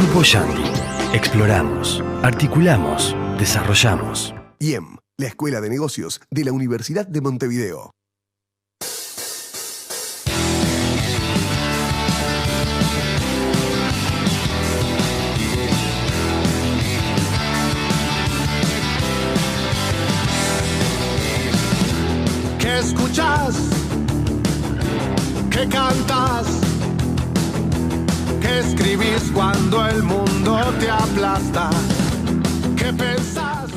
Grupo Yandy. Exploramos, articulamos, desarrollamos. IEM, la Escuela de Negocios de la Universidad de Montevideo. ¿Qué escuchas? ¿Qué cantas? ¿Qué escribís cuando el mundo te aplasta? ¿Qué pensás?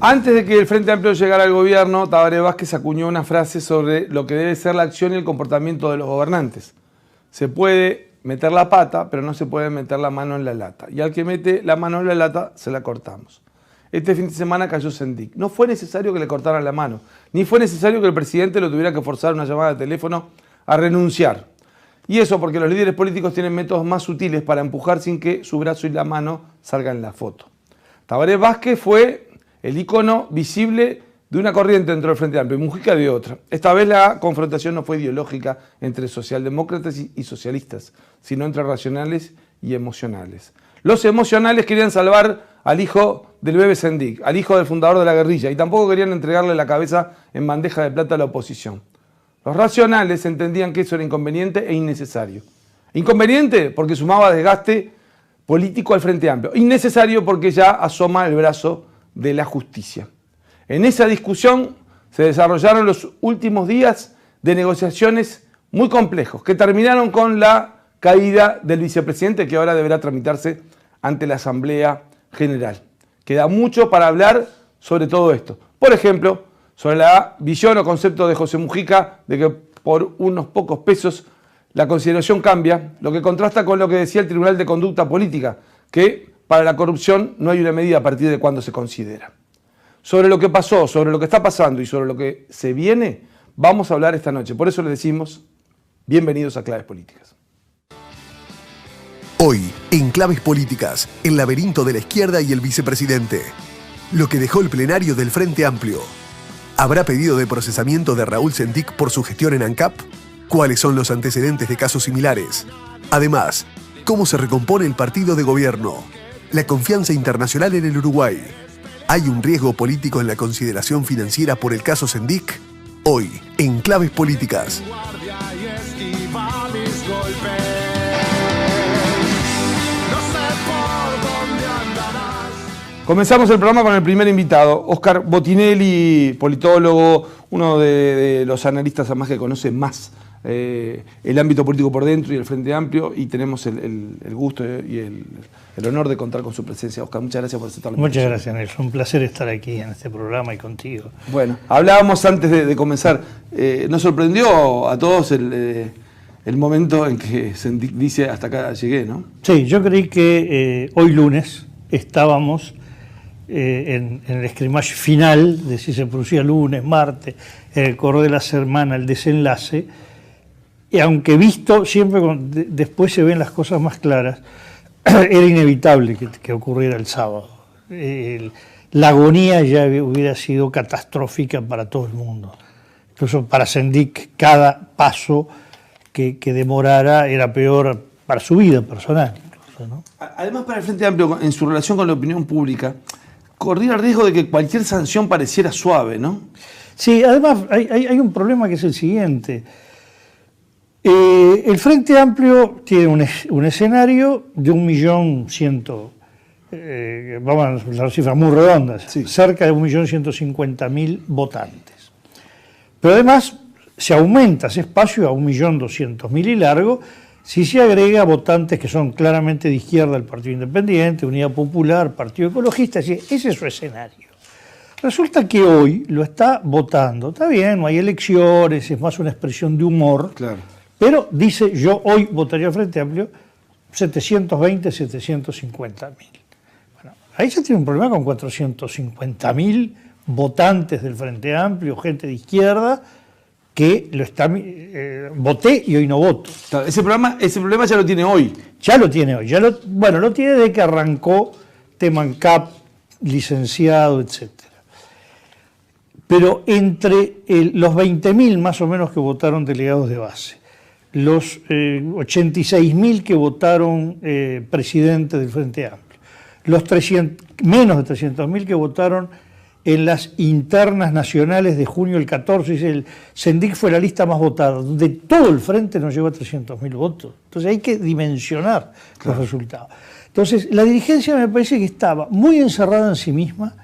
Antes de que el Frente Amplio llegara al gobierno, Tabaré Vázquez acuñó una frase sobre lo que debe ser la acción y el comportamiento de los gobernantes. Se puede meter la pata, pero no se puede meter la mano en la lata. Y al que mete la mano en la lata, se la cortamos. Este fin de semana cayó Sendik. No fue necesario que le cortaran la mano, ni fue necesario que el presidente lo tuviera que forzar una llamada de teléfono a renunciar. Y eso porque los líderes políticos tienen métodos más sutiles para empujar sin que su brazo y la mano salgan en la foto. Tabaré Vázquez fue el ícono visible de una corriente dentro del Frente Amplio y Mujica de otra. Esta vez la confrontación no fue ideológica entre socialdemócratas y socialistas, sino entre racionales y emocionales. Los emocionales querían salvar al hijo del bebé Sendik, al hijo del fundador de la guerrilla, y tampoco querían entregarle la cabeza en bandeja de plata a la oposición. Los racionales entendían que eso era inconveniente e innecesario. Inconveniente porque sumaba desgaste político al Frente Amplio. Innecesario porque ya asoma el brazo de la justicia. En esa discusión se desarrollaron los últimos días de negociaciones muy complejos que terminaron con la caída del vicepresidente, que ahora deberá tramitarse ante la Asamblea General. Queda mucho para hablar sobre todo esto. Por ejemplo, sobre la visión o concepto de José Mujica de que por unos pocos pesos la consideración cambia, lo que contrasta con lo que decía el Tribunal de Conducta Política, que para la corrupción no hay una medida a partir de cuándo se considera. Sobre lo que pasó, sobre lo que está pasando y sobre lo que se viene, vamos a hablar esta noche. Por eso les decimos, bienvenidos a Claves Políticas. Hoy, en Claves Políticas, el laberinto de la izquierda y el vicepresidente. Lo que dejó el plenario del Frente Amplio. ¿Habrá pedido de procesamiento de Raúl Sendik por su gestión en ANCAP? ¿Cuáles son los antecedentes de casos similares? Además, ¿cómo se recompone el partido de gobierno? La confianza internacional en el Uruguay. ¿Hay un riesgo político en la consideración financiera por el caso Sendik? Hoy, en Claves Políticas. Comenzamos el programa con el primer invitado, Óscar Botinelli, politólogo, uno de los analistas además que conoce más el ámbito político por dentro y el Frente Amplio, y tenemos el gusto y el honor de contar con su presencia. Óscar, muchas gracias por aceptar la invitación. Muchas gracias, Nelson. Un placer estar aquí en este programa y contigo. Bueno, hablábamos antes de comenzar. Nos sorprendió a todos el momento en que Sendik dice hasta acá llegué, ¿no? Sí, yo creí que hoy lunes estábamos en el scrimmage final de si se producía lunes, martes, en el correo de la semana, el desenlace, y aunque visto siempre después se ven las cosas más claras, era inevitable que ocurriera el sábado. La agonía ya hubiera sido catastrófica para todo el mundo. Incluso para Sendik cada paso que demorara era peor para su vida personal. Incluso, ¿no? Además, para el Frente Amplio, en su relación con la opinión pública, corría el riesgo de que cualquier sanción pareciera suave, ¿no? Sí, además hay un problema que es el siguiente. El Frente Amplio tiene un escenario de 1.100.000, vamos a usar cifras muy redondas, sí, cerca de 1.150.000 votantes. Pero además se aumenta ese espacio a 1.200.000 y largo si se agrega votantes que son claramente de izquierda, el Partido Independiente, Unidad Popular, Partido Ecologista, ese es su escenario. Resulta que hoy lo está votando, está bien, no hay elecciones, es más una expresión de humor, claro, pero dice, yo hoy votaría al Frente Amplio 720.000, 750.000. Bueno, ahí se tiene un problema con 450.000 votantes del Frente Amplio, gente de izquierda, que lo está, voté y hoy no voto. Claro, ese problema ya lo tiene hoy. Ya lo tiene hoy. Lo tiene desde que arrancó tema ANCAP, licenciado, etc. Pero entre los 20.000 más o menos que votaron delegados de base, los 86.000 que votaron presidente del Frente Amplio, los menos de 300.000 que votaron en las internas nacionales de junio del 14, y el Sendic fue la lista más votada, donde todo el Frente no llegó a 300.000 votos. Entonces hay que dimensionar los resultados. Entonces la dirigencia me parece que estaba muy encerrada en sí misma,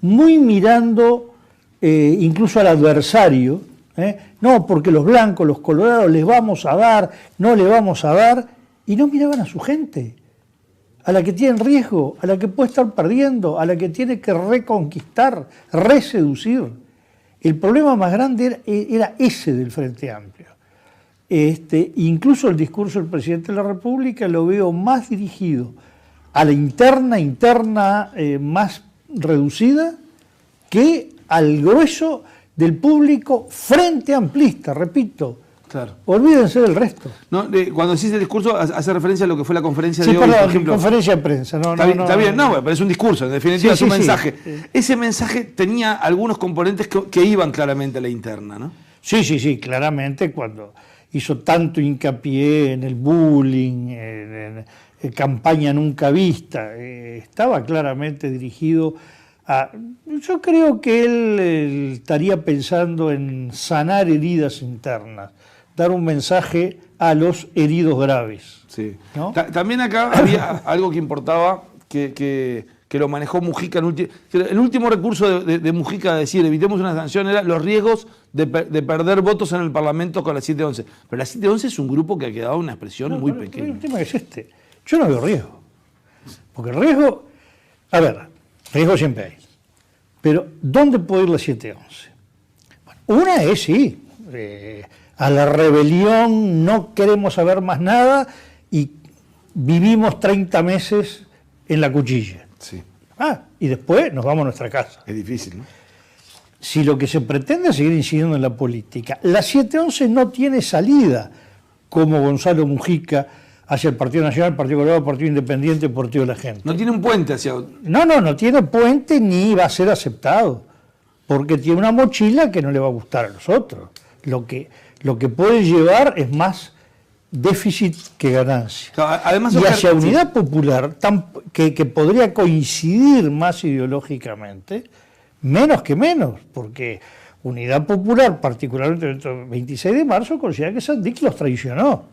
muy mirando incluso al adversario, no, porque los blancos, los colorados, les vamos a dar, no le vamos a dar, y no miraban a su gente, a la que tiene riesgo, a la que puede estar perdiendo, a la que tiene que reconquistar, reseducir. El problema más grande era ese del Frente Amplio. Incluso el discurso del presidente de la República lo veo más dirigido a la interna más reducida que al grueso del público frente amplista, repito. Claro. Olvídense del resto. No, cuando decís el discurso, hace referencia a lo que fue la conferencia Sí, de hoy, perdón, por ejemplo. conferencia de prensa. Está bien, pero es un discurso, en definitiva es un mensaje. Sí. Ese mensaje tenía algunos componentes que iban claramente a la interna, ¿no? Sí, claramente cuando hizo tanto hincapié en el bullying, en campaña nunca vista, estaba claramente dirigido a... Yo creo que él estaría pensando en sanar heridas internas, dar un mensaje a los heridos graves. Sí. ¿No? También acá había algo que importaba, que lo manejó Mujica. El último recurso de Mujica de decir evitemos una sanción era los riesgos de perder votos en el Parlamento con la 711. Pero la 711 es un grupo que ha quedado una expresión muy pequeña. El tema es yo no veo riesgo. Porque el riesgo, riesgo siempre hay. Pero ¿dónde puede ir la 711? Bueno, una es a la rebelión no queremos saber más nada y vivimos 30 meses en la cuchilla. Sí. Y después nos vamos a nuestra casa. Es difícil, ¿no? Si lo que se pretende es seguir incidiendo en la política, la 711 no tiene salida, como Gonzalo Mujica, hacia el Partido Nacional, el Partido Colorado, el Partido Independiente, el Partido de la Gente. No tiene un puente hacia... No tiene puente ni va a ser aceptado, porque tiene una mochila que no le va a gustar a los otros. Lo que puede llevar es más déficit que ganancia. Además, y hacia Unidad Popular, que podría coincidir más ideológicamente, menos, porque Unidad Popular, particularmente el 26 de marzo, considera que Sendic los traicionó.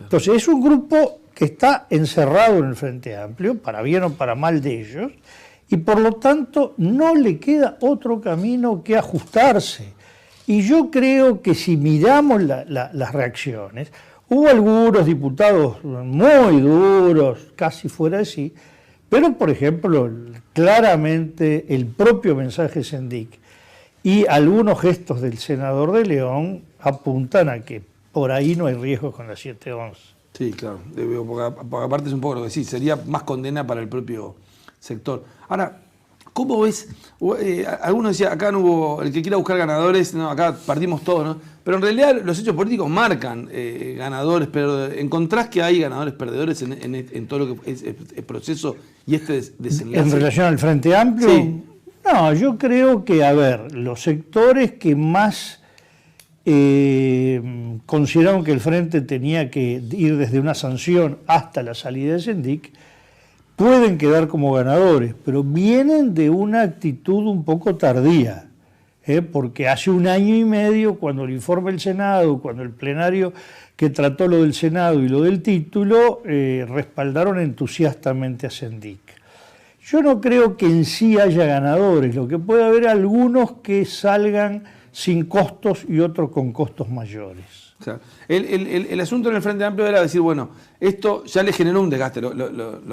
Entonces es un grupo que está encerrado en el Frente Amplio, para bien o para mal de ellos, y por lo tanto no le queda otro camino que ajustarse. Y yo creo que si miramos las reacciones, hubo algunos diputados muy duros, casi fuera de sí, pero por ejemplo, claramente el propio mensaje de Sendic y algunos gestos del senador de León apuntan a que por ahí no hay riesgo con la 711. Sí, claro, porque aparte es un poco lo que sí, sería más condena para el propio sector. Ahora, ¿cómo ves? Algunos decían, acá no hubo, el que quiera buscar ganadores, no, acá partimos todos, ¿no? Pero en realidad los hechos políticos marcan ganadores, pero ¿encontrás que hay ganadores perdedores en todo lo que es el proceso y este desenlace? ¿En relación al Frente Amplio? Sí. No, yo creo que, los sectores que más consideraron que el Frente tenía que ir desde una sanción hasta la salida de Sendic, pueden quedar como ganadores, pero vienen de una actitud un poco tardía, porque hace 1 año y medio, cuando el informe del Senado, cuando el plenario que trató lo del Senado y lo del título, respaldaron entusiastamente a Sendic. Yo no creo que en sí haya ganadores, lo que puede haber algunos que salgan sin costos y otros con costos mayores. O sea, el asunto en el Frente Amplio era decir, bueno, esto ya le generó un desgaste,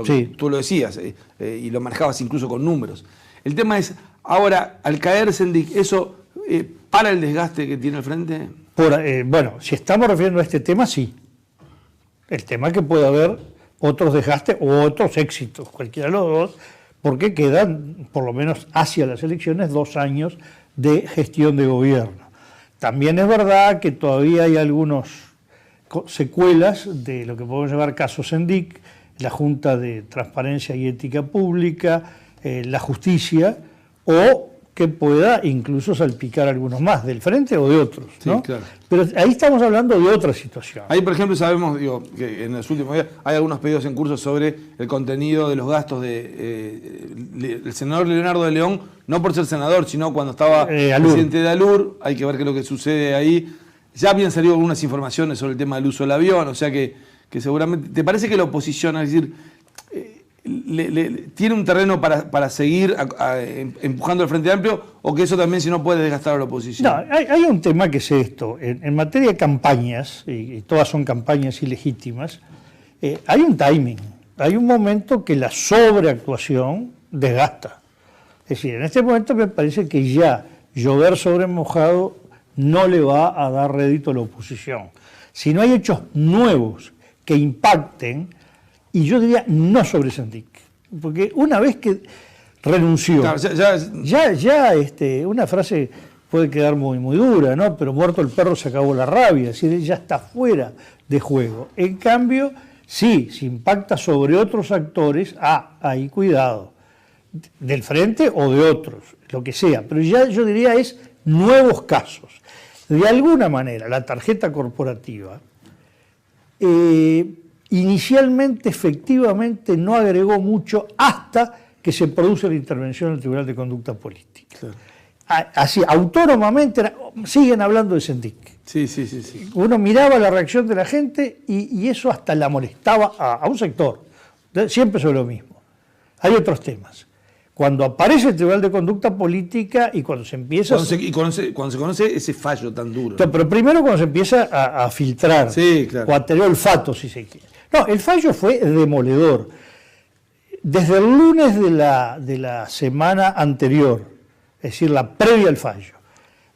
Sí. tú lo decías, y lo manejabas incluso con números. El tema es, ahora, al caer Sendic, ¿eso para el desgaste que tiene el Frente? Bueno, si estamos refiriendo a este tema, sí. El tema es que puede haber otros desgastes o otros éxitos, cualquiera de los dos, porque quedan, por lo menos hacia las elecciones, 2 años de gestión de gobierno. También es verdad que todavía hay algunas secuelas de lo que podemos llamar caso Sendic, la Junta de Transparencia y Ética Pública, la justicia, o que pueda incluso salpicar a algunos más, del frente o de otros, ¿no? Sí, claro. Pero ahí estamos hablando de otra situación. Ahí, por ejemplo, sabemos que en los últimos días hay algunos pedidos en curso sobre el contenido de los gastos del senador Leonardo de León, no por ser senador, sino cuando estaba presidente de ALUR. Hay que ver qué es lo que sucede ahí. Ya habían salido algunas informaciones sobre el tema del uso del avión, o sea que seguramente... ¿Te parece que la oposición, es decir, tiene un terreno para seguir empujando al Frente Amplio, o que eso también si no puede desgastar a la oposición? No, hay un tema que es esto. En materia de campañas, y todas son campañas ilegítimas, hay un timing, hay un momento que la sobreactuación desgasta. Es decir, en este momento me parece que ya llover sobre mojado no le va a dar rédito a la oposición. Si no hay hechos nuevos que impacten, y yo diría no sobre Sendik, porque una vez que renunció, Claro, una frase puede quedar muy, muy dura, ¿no? Pero muerto el perro se acabó la rabia, es decir, ya está fuera de juego. En cambio, sí, si impacta sobre otros actores, ahí cuidado, del frente o de otros, lo que sea, pero ya yo diría es nuevos casos. De alguna manera, la tarjeta corporativa inicialmente, efectivamente, no agregó mucho hasta que se produce la intervención del Tribunal de Conducta Política. Claro. Así, autónomamente, siguen hablando de Sendik. Sí. Uno miraba la reacción de la gente y eso hasta la molestaba a un sector. Siempre sobre lo mismo. Hay otros temas. Cuando aparece el Tribunal de Conducta Política y cuando se empieza... Cuando se conoce ese fallo tan duro. Pero primero cuando se empieza a filtrar, Sí, claro. o a tener olfato, si se quiere. No, el fallo fue demoledor. Desde el lunes de la semana anterior, es decir, la previa al fallo,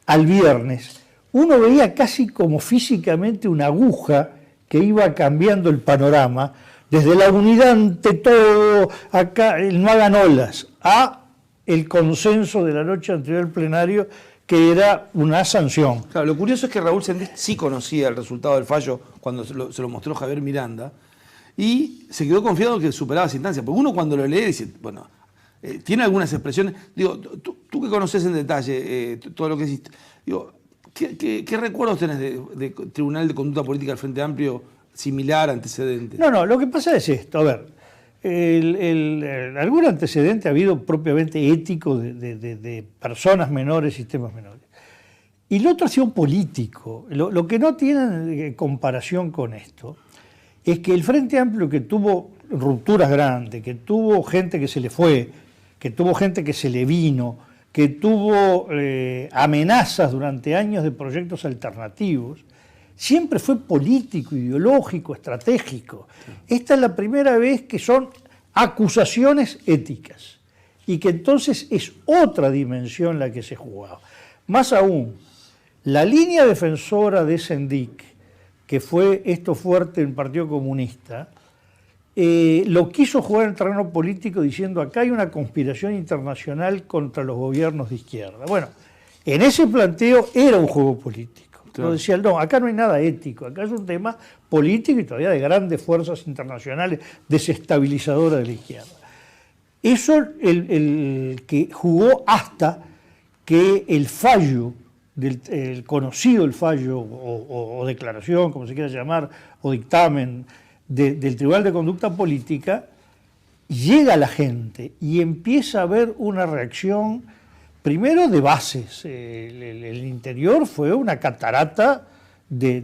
al viernes, uno veía casi como físicamente una aguja que iba cambiando el panorama, desde la unidad ante todo, acá, el no hagan olas, a el consenso de la noche anterior al plenario, que era una sanción. Claro, lo curioso es que Raúl Sendik sí conocía el resultado del fallo cuando se lo mostró Javier Miranda, y se quedó confiado que superaba esa instancia, porque uno cuando lo lee dice, bueno, tiene algunas expresiones, digo, tú que conoces en detalle todo lo que hiciste, digo, ¿qué recuerdos tenés de Tribunal de Conducta Política del Frente Amplio similar, antecedente? No, lo que pasa es esto, a ver, algún antecedente ha habido propiamente ético de personas menores, sistemas menores. Y lo otro ha sido político. Lo que no tiene comparación con esto es que el Frente Amplio, que tuvo rupturas grandes, que tuvo gente que se le fue, que tuvo gente que se le vino, que tuvo amenazas durante años de proyectos alternativos, siempre fue político, ideológico, estratégico. Esta es la primera vez que son acusaciones éticas y que entonces es otra dimensión la que se jugaba. Más aún, la línea defensora de Sendik, que fue esto fuerte en el Partido Comunista, lo quiso jugar en el terreno político diciendo acá hay una conspiración internacional contra los gobiernos de izquierda. Bueno, en ese planteo era un juego político. Claro. Decía, no, acá no hay nada ético, acá es un tema político y todavía de grandes fuerzas internacionales desestabilizadoras de la izquierda. Eso el que jugó hasta que el fallo, el conocido el fallo o declaración, como se quiera llamar, o dictamen del Tribunal de Conducta Política, llega a la gente y empieza a haber una reacción, primero de bases. El interior fue una catarata de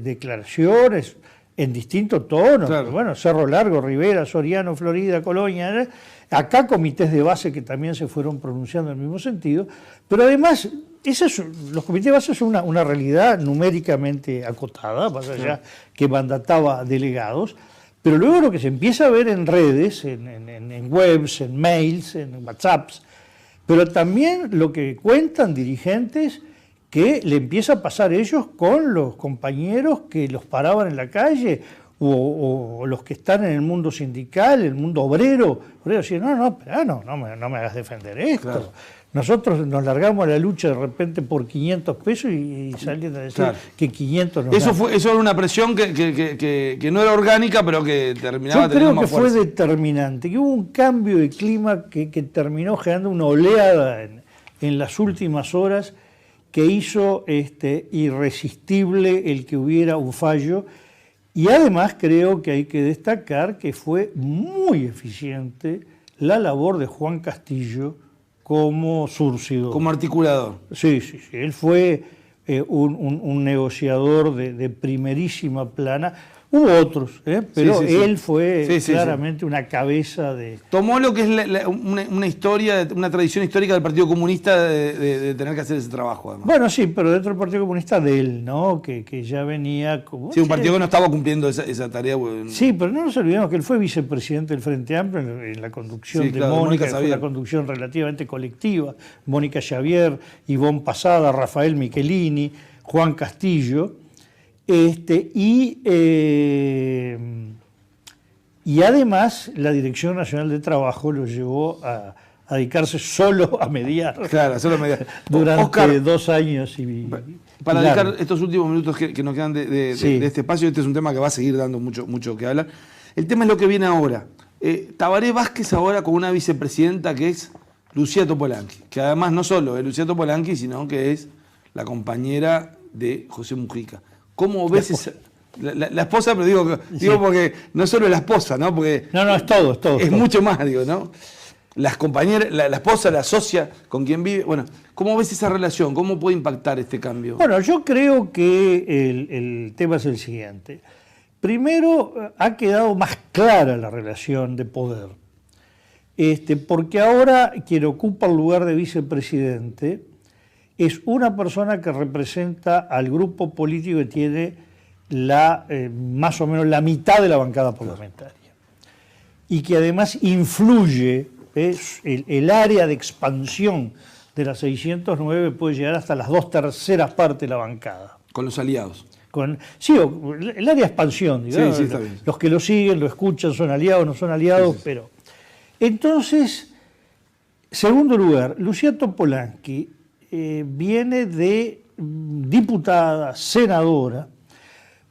declaraciones en distintos tonos. Claro. Bueno, Cerro Largo, Rivera, Soriano, Florida, Colonia, acá comités de base que también se fueron pronunciando en el mismo sentido, pero además los comités de base son una realidad numéricamente acotada, más allá que mandataba delegados, pero luego lo que se empieza a ver en redes, en webs, en mails, en WhatsApps, pero también lo que cuentan dirigentes que le empieza a pasar ellos con los compañeros que los paraban en la calle o los que están en el mundo sindical, el mundo obrero. Decían, no me hagas defender esto. Claro. Nosotros nos largamos a la lucha de repente por 500 pesos y salen a decir que 500 nos eso era una presión que no era orgánica, pero que terminaba teniendo más fuerza. Yo creo que fue determinante, que hubo un cambio de clima que terminó generando una oleada en las últimas horas que hizo irresistible el que hubiera un fallo. Y además creo que hay que destacar que fue muy eficiente la labor de Juan Castillo como surcidor. Como articulador. Sí. Él fue un negociador de primerísima plana. Hubo otros, pero él fue claramente una cabeza de... Tomó lo que es una historia, una tradición histórica del Partido Comunista de tener que hacer ese trabajo, además. Bueno, sí, pero dentro del Partido Comunista de él, ¿no? Que ya venía como... Sí, un partido que no estaba cumpliendo esa tarea. Sí, pero no nos olvidemos que él fue vicepresidente del Frente Amplio en la conducción de Mónica, fue una conducción relativamente colectiva. Mónica Xavier, Ivonne Pasada, Rafael Michelini, Juan Castillo... Y además la Dirección Nacional de Trabajo lo llevó a dedicarse solo a mediar. Claro, solo a mediar. Durante Oscar, 2 años y para dedicar estos últimos minutos que nos quedan de este espacio, este es un tema que va a seguir dando mucho que hablar. El tema es lo que viene ahora. Tabaré Vázquez ahora con una vicepresidenta que es Lucía Topolansky, que además no solo es Lucía Topolansky, sino que es la compañera de José Mujica. ¿Cómo ves la esposa? Pero digo porque no solo es la esposa, ¿no? Porque no, es todo. Es mucho más, digo, ¿no? Las compañeras, la esposa, la socia con quien vive. Bueno, ¿cómo ves esa relación? ¿Cómo puede impactar este cambio? Bueno, yo creo que el tema es el siguiente. Primero, ha quedado más clara la relación de poder. Porque ahora quien ocupa el lugar de vicepresidente es una persona que representa al grupo político que tiene más o menos la mitad de la bancada parlamentaria. Y que además influye, el área de expansión de la 609 puede llegar hasta las 2/3 partes de la bancada. Con los aliados. Sí, el área de expansión, digamos. Sí, está bien. Los que lo siguen, lo escuchan, son aliados, no son aliados, pero... Entonces, segundo lugar, Lucía Topolansky viene de diputada, senadora,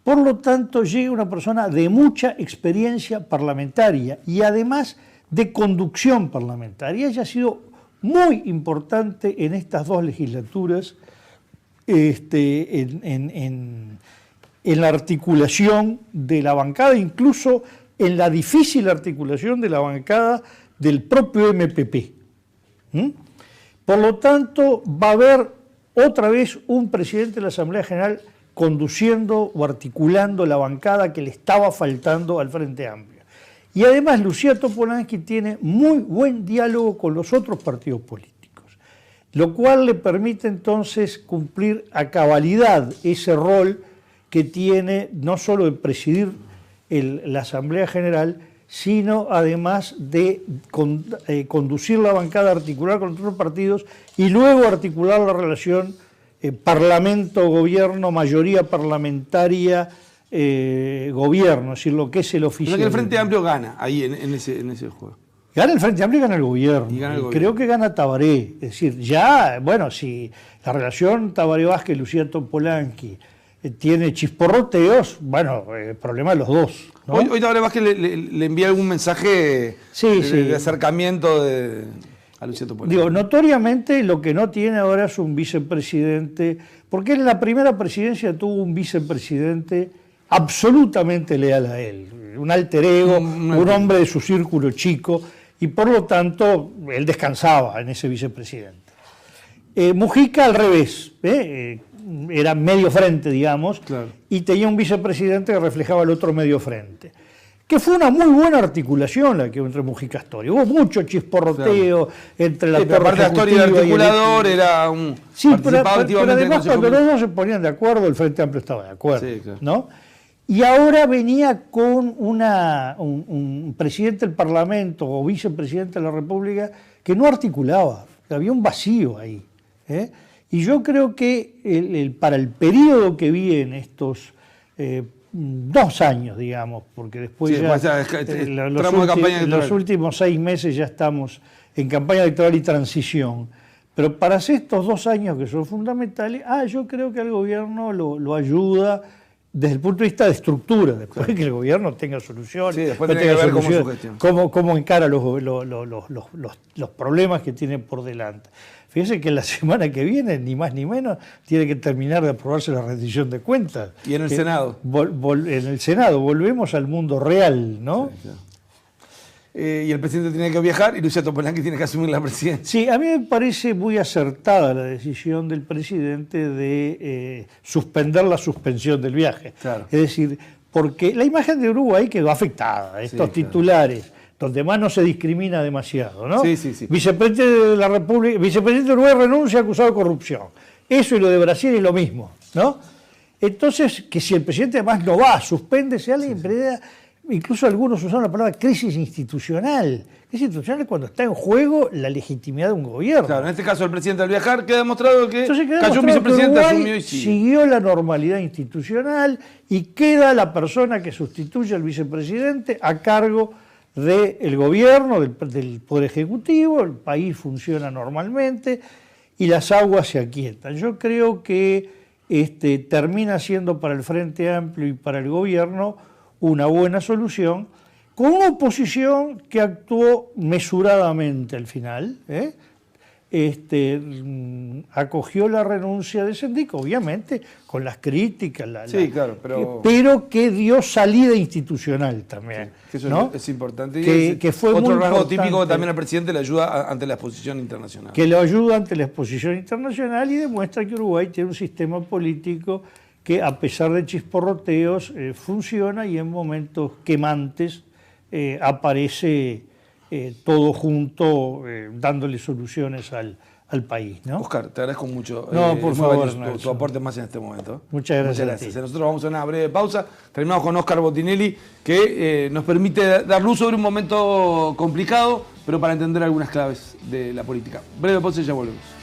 por lo tanto llega una persona de mucha experiencia parlamentaria y además de conducción parlamentaria. Ella ha sido muy importante en estas 2 legislaturas en la articulación de la bancada, incluso en la difícil articulación de la bancada del propio MPP. Por lo tanto, va a haber otra vez un presidente de la Asamblea General conduciendo o articulando la bancada que le estaba faltando al Frente Amplio. Y además Lucía Topolansky tiene muy buen diálogo con los otros partidos políticos, lo cual le permite entonces cumplir a cabalidad ese rol que tiene no solo de presidir la Asamblea General, sino además de conducir la bancada, articular con otros partidos y luego articular la relación Parlamento-Gobierno, mayoría parlamentaria, Gobierno, es decir, lo que es el oficial. O sea que el Frente Amplio gana ahí en ese juego. Gana el Frente Amplio y gana el Gobierno. Creo que gana Tabaré. Es decir, ya, bueno, si la relación Tabaré Vázquez, Lucía Topolansky tiene chisporroteos, bueno, el problema de los dos, ¿no? Hoy Tabaré Vázquez le envía algún mensaje de acercamiento a Lucía Topolansky. Digo, notoriamente lo que no tiene ahora es un vicepresidente, porque en la primera presidencia tuvo un vicepresidente absolutamente leal a él, un alter ego, un hombre de su círculo chico, y por lo tanto él descansaba en ese vicepresidente. Mujica al revés, era medio frente, digamos, claro, y tenía un vicepresidente que reflejaba el otro medio frente. Que fue una muy buena articulación la que hubo entre Mujica y Astori. Hubo mucho chisporroteo, claro, entre la torre ejecutiva Astori y el articulador, era un... Sí, pero además cuando los dos se ponían de acuerdo, el Frente Amplio estaba de acuerdo, sí, claro, ¿no? Y ahora venía con un presidente del Parlamento o vicepresidente de la República que no articulaba, había un vacío ahí. Y yo creo que para el periodo que viene, estos 2 años, digamos, porque después sí, ya los últimos 6 meses ya estamos en campaña electoral y transición, pero para estos 2 años que son fundamentales, yo creo que al gobierno lo ayuda desde el punto de vista de estructura, después de que el gobierno tenga soluciones, Sí, después tiene que ver cómo su gestión. cómo encara los problemas que tiene por delante. Fíjese que la semana que viene, ni más ni menos, tiene que terminar de aprobarse la rendición de cuentas. Y en el Senado. En el Senado, volvemos al mundo real, ¿no? Sí, claro. Y el presidente tiene que viajar y Lucia Topolánqui tiene que asumir la presidencia. Sí, a mí me parece muy acertada la decisión del presidente de suspender la suspensión del viaje. Claro. Es decir, porque la imagen de Uruguay quedó afectada, estos claro. titulares, donde más no se discrimina demasiado, ¿no? Sí, sí, sí. Vicepresidente de la República, vicepresidente de Uruguay renuncia acusado de corrupción. Eso y lo de Brasil es lo mismo, ¿no? Entonces, que si el presidente además no va, suspende, se da la impresión. Incluso algunos usaron la palabra crisis institucional. Crisis institucional es cuando está en juego la legitimidad de un gobierno. Claro, en este caso el presidente al viajar queda demostrado que Entonces queda cayó un demostrado que vicepresidente, Uruguay asumió y sigue. siguió la normalidad institucional y queda la persona que sustituye al vicepresidente a cargo del gobierno, del Poder Ejecutivo, el país funciona normalmente y las aguas se aquietan. Yo creo que termina siendo para el Frente Amplio y para el gobierno una buena solución, con una oposición que actuó mesuradamente al final, acogió la renuncia de Sendik, obviamente, con las críticas, sí, claro, pero que dio salida institucional también. Sí, que eso ¿no? es importante. Que fue otro muy rasgo importante, típico que también al presidente le ayuda ante la exposición internacional. Que lo ayuda ante la exposición internacional y demuestra que Uruguay tiene un sistema político que a pesar de chisporroteos funciona y en momentos quemantes aparece todo junto dándole soluciones al país, ¿no? Oscar, te agradezco mucho. No, por favor, tu aporte más en este momento. Muchas gracias. Nosotros vamos a una breve pausa. Terminamos con Oscar Botinelli, que nos permite dar luz sobre un momento complicado, pero para entender algunas claves de la política. Breve pausa y ya volvemos.